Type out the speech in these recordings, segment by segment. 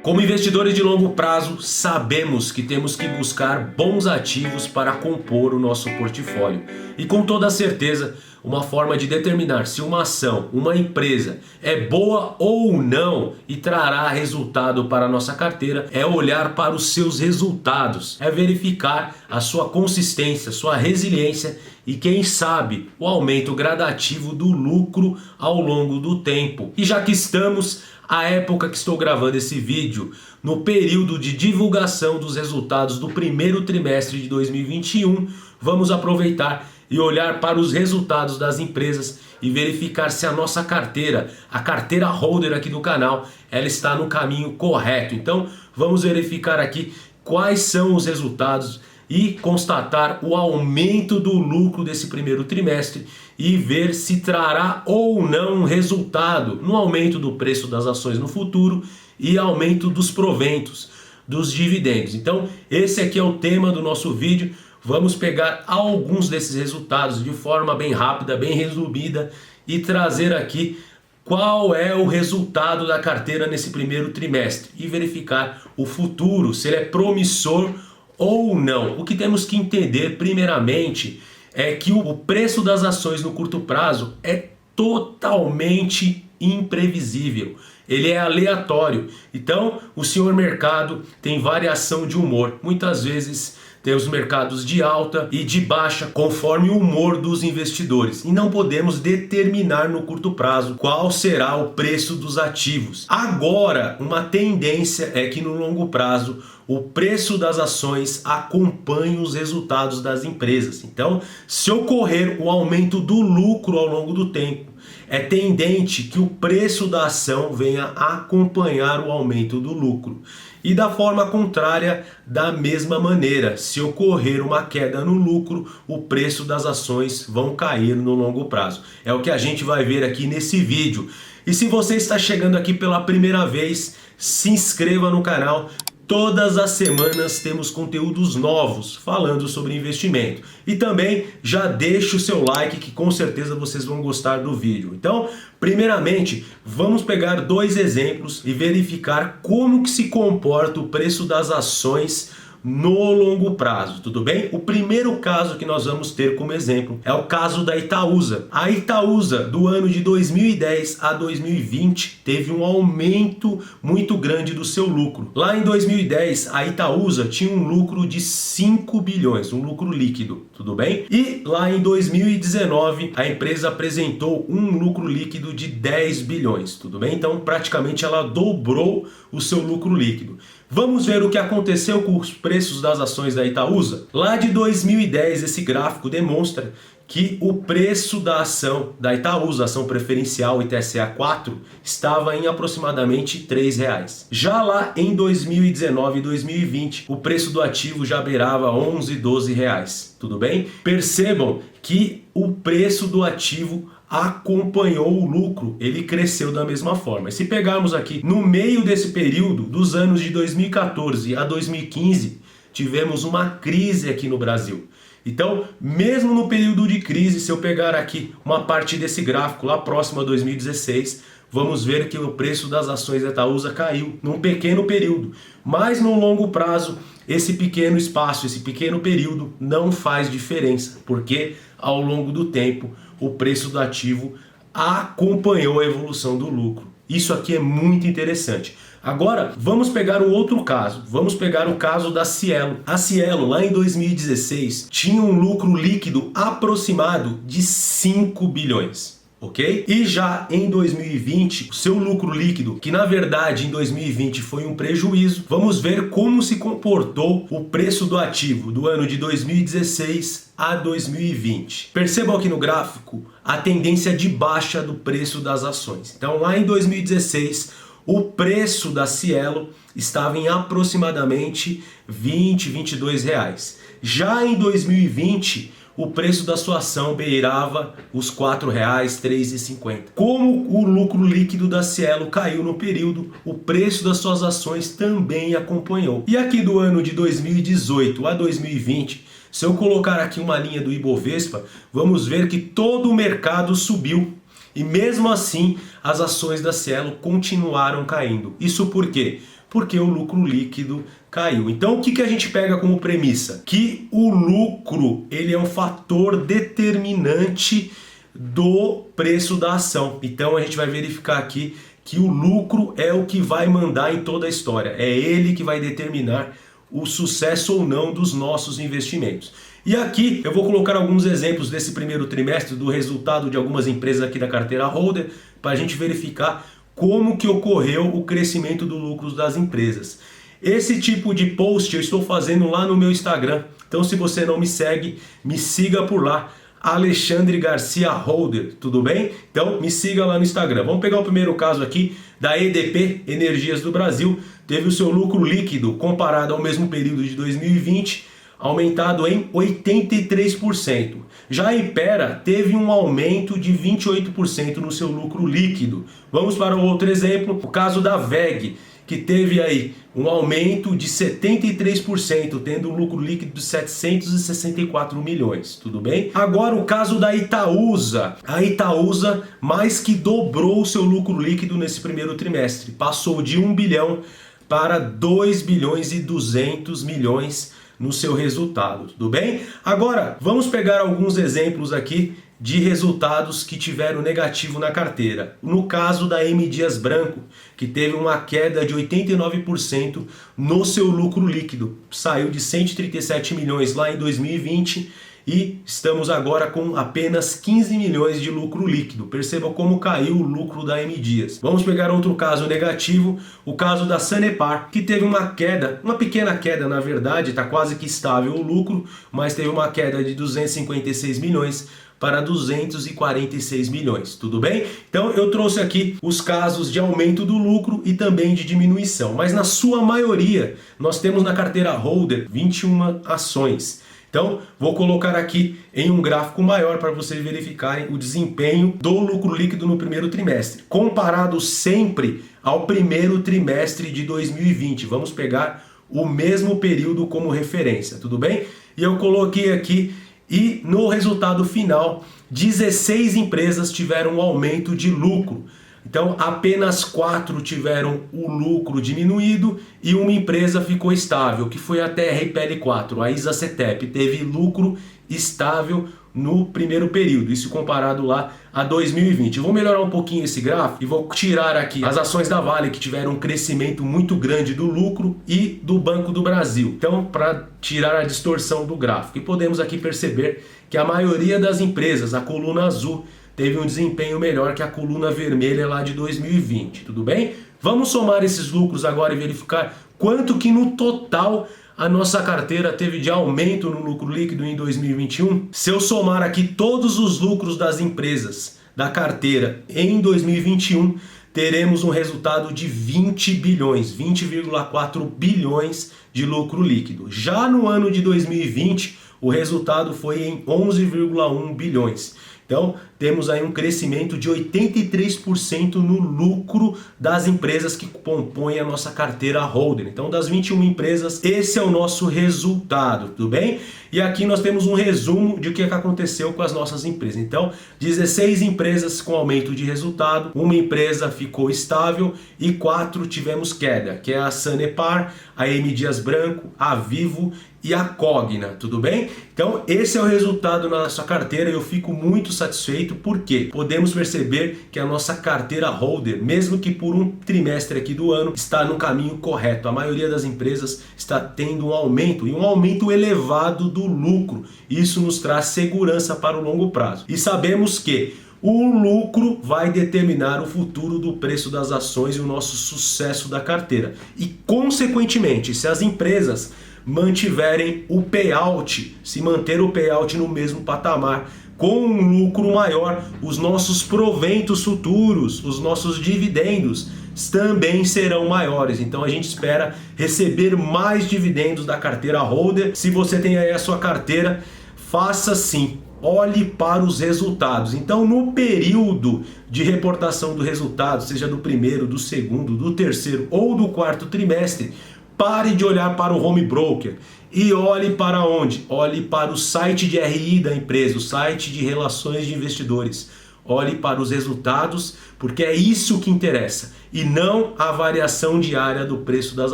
Como investidores de longo prazo, sabemos que temos que buscar bons ativos para compor o nosso portfólio. E com toda certeza, uma forma de determinar se uma ação, uma empresa é boa ou não e trará resultado para a nossa carteira é olhar para os seus resultados, é verificar a sua consistência, sua resiliência e quem sabe o aumento gradativo do lucro ao longo do tempo. E já que estamos à época que estou gravando esse vídeo, no período de divulgação dos resultados do primeiro trimestre de 2021, vamos aproveitar e olhar para os resultados das empresas e verificar se a nossa carteira, a carteira holder aqui do canal, ela está no caminho correto. Então vamos verificar aqui quais são os resultados e constatar o aumento do lucro desse primeiro trimestre e ver se trará ou não resultado no aumento do preço das ações no futuro e aumento dos proventos, dos dividendos. Então esse aqui é o tema do nosso vídeo. Vamos pegar alguns desses resultados de forma bem rápida, bem resumida e trazer aqui qual é o resultado da carteira nesse primeiro trimestre e verificar o futuro, se ele é promissor ou não. O que temos que entender primeiramente é que o preço das ações no curto prazo é totalmente imprevisível. Ele é aleatório. Então o senhor mercado tem variação de humor. Muitas vezes tem os mercados de alta e de baixa conforme o humor dos investidores. E não podemos determinar no curto prazo qual será o preço dos ativos. Agora, uma tendência é que no longo prazo o preço das ações acompanhe os resultados das empresas. Então, se ocorrer o aumento do lucro ao longo do tempo, é tendente que o preço da ação venha acompanhar o aumento do lucro. E da forma contrária, da mesma maneira, se ocorrer uma queda no lucro, o preço das ações vão cair no longo prazo. É o que a gente vai ver aqui nesse vídeo. E se você está chegando aqui pela primeira vez, se inscreva no canal. Todas as semanas temos conteúdos novos falando sobre investimento. E também já deixa o seu like que com certeza vocês vão gostar do vídeo. Então, primeiramente, vamos pegar dois exemplos e verificar como que se comporta o preço das ações no longo prazo, tudo bem? O primeiro caso que nós vamos ter como exemplo é o caso da Itaúsa. A Itaúsa, do ano de 2010 a 2020, teve um aumento muito grande do seu lucro. Lá em 2010, a Itaúsa tinha um lucro de 5 bilhões, um lucro líquido, tudo bem? E lá em 2019, a empresa apresentou um lucro líquido de 10 bilhões, tudo bem? Então, praticamente ela dobrou o seu lucro líquido. Vamos ver o que aconteceu com os preços das ações da Itaúsa? Lá de 2010, esse gráfico demonstra que o preço da ação da Itaúsa, ação preferencial ITSA 4, estava em aproximadamente R$ 3. Já lá em 2019 e 2020, o preço do ativo já beirava R$ 11, 12 reais. Tudo bem? Percebam que o preço do ativo acompanhou o lucro, ele cresceu da mesma forma. E se pegarmos aqui no meio desse período, dos anos de 2014 a 2015, tivemos uma crise aqui no Brasil. Então, mesmo no período de crise, se eu pegar aqui uma parte desse gráfico lá próximo a 2016, vamos ver que o preço das ações da Itaúsa caiu num pequeno período. Mas no longo prazo, esse pequeno espaço, esse pequeno período não faz diferença, porque ao longo do tempo o preço do ativo acompanhou a evolução do lucro. Isso aqui é muito interessante. Agora, vamos pegar um outro caso. Vamos pegar o caso da Cielo. A Cielo, lá em 2016, tinha um lucro líquido aproximado de 5 bilhões. Ok? E já em 2020, o seu lucro líquido, que na verdade em 2020 foi um prejuízo, vamos ver como se comportou o preço do ativo do ano de 2016 a 2020. Percebam aqui no gráfico a tendência de baixa do preço das ações. Então lá em 2016, o preço da Cielo estava em aproximadamente 20, 22 reais. Já em 2020, o preço da sua ação beirava os R$ 4,00, R$ 3,50. Como o lucro líquido da Cielo caiu no período, o preço das suas ações também acompanhou. E aqui do ano de 2018 a 2020, se eu colocar aqui uma linha do Ibovespa, vamos ver que todo o mercado subiu. E mesmo assim, as ações da Cielo continuaram caindo. Isso por quê? porque o lucro líquido caiu. Então o que a gente pega como premissa? Que o lucro ele é um fator determinante do preço da ação. Então a gente vai verificar aqui que o lucro é o que vai mandar em toda a história. É ele que vai determinar o sucesso ou não dos nossos investimentos. E aqui eu vou colocar alguns exemplos desse primeiro trimestre do resultado de algumas empresas aqui da carteira holder para a gente verificar como que ocorreu o crescimento do lucro das empresas. Esse tipo de post eu estou fazendo lá no meu Instagram. Então se você não me segue, me siga por lá. Alexandre Garcia Holder, tudo bem? Então me siga lá no Instagram. Vamos pegar o primeiro caso aqui da EDP Energias do Brasil. Teve o seu lucro líquido comparado ao mesmo período de 2020 aumentado em 83%. Já a Hypera teve um aumento de 28% no seu lucro líquido. Vamos para um outro exemplo, o caso da WEG, que teve aí um aumento de 73%, tendo um lucro líquido de 764 milhões, tudo bem? Agora o caso da Itaúsa. A Itaúsa mais que dobrou o seu lucro líquido nesse primeiro trimestre, passou de 1 bilhão para 2 bilhões e 200 milhões no seu resultado, tudo bem? Agora, vamos pegar alguns exemplos aqui de resultados que tiveram negativo na carteira. No caso da M. Dias Branco, que teve uma queda de 89% no seu lucro líquido. Saiu de 137 milhões lá em 2020 e estamos agora com apenas 15 milhões de lucro líquido. Perceba como caiu o lucro da M. Dias. Vamos pegar outro caso negativo, o caso da Sanepar, que teve uma queda, uma pequena queda na verdade, está quase que estável o lucro, mas teve uma queda de 256 milhões para 246 milhões, tudo bem? Então eu trouxe aqui os casos de aumento do lucro e também de diminuição, mas na sua maioria nós temos na carteira holder 21 ações. Então vou colocar aqui em um gráfico maior para vocês verificarem o desempenho do lucro líquido no primeiro trimestre, comparado sempre ao primeiro trimestre de 2020. Vamos pegar o mesmo período como referência, tudo bem? E eu coloquei aqui e no resultado final 16 empresas tiveram um aumento de lucro. Então apenas 4 tiveram o lucro diminuído e uma empresa ficou estável, que foi a TRPL4, a Isacetep, teve lucro estável no primeiro período, isso comparado lá a 2020. Eu vou melhorar um pouquinho esse gráfico e vou tirar aqui as ações da Vale, que tiveram um crescimento muito grande do lucro, e do Banco do Brasil. Então, para tirar a distorção do gráfico. E podemos aqui perceber que a maioria das empresas, a coluna azul, teve um desempenho melhor que a coluna vermelha lá de 2020, tudo bem? Vamos somar esses lucros agora e verificar quanto que no total a nossa carteira teve de aumento no lucro líquido em 2021. Se eu somar aqui todos os lucros das empresas da carteira em 2021, teremos um resultado de 20 bilhões, 20,4 bilhões de lucro líquido. Já no ano de 2020, o resultado foi em 11,1 bilhões. Então, temos aí um crescimento de 83% no lucro das empresas que compõem a nossa carteira holder. Então, das 21 empresas, esse é o nosso resultado, tudo bem? E aqui nós temos um resumo de o que aconteceu com as nossas empresas. Então, 16 empresas com aumento de resultado, uma empresa ficou estável e 4 tivemos queda, que é a Sanepar, a M. Dias Branco, a Vivo e a Cogna, tudo bem? Então esse é o resultado na nossa carteira e eu fico muito satisfeito porque podemos perceber que a nossa carteira holder, mesmo que por um trimestre aqui do ano, está no caminho correto. A maioria das empresas está tendo um aumento e um aumento elevado do lucro. Isso nos traz segurança para o longo prazo. E sabemos que o lucro vai determinar o futuro do preço das ações e o nosso sucesso da carteira. E consequentemente, se as empresas mantiverem o payout, se manter o payout no mesmo patamar, com um lucro maior, os nossos proventos futuros, os nossos dividendos também serão maiores. Então a gente espera receber mais dividendos da carteira holder. Se você tem aí a sua carteira, faça sim. Olhe para os resultados. Então, no período de reportação do resultado, seja do primeiro, do segundo, do terceiro ou do quarto trimestre, pare de olhar para o home broker e olhe para onde? Olhe para o site de RI da empresa, o site de relações de investidores. olhe para os resultados, porque é isso que interessa, e não a variação diária do preço das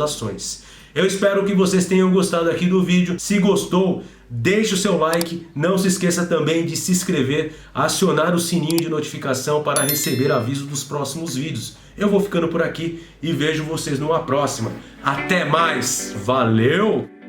ações. Eu espero que vocês tenham gostado aqui do vídeo. Se gostou, deixe o seu like. Não se esqueça também de se inscrever, acionar o sininho de notificação para receber aviso dos próximos vídeos. Eu vou ficando por aqui e vejo vocês numa próxima. Até mais! Valeu!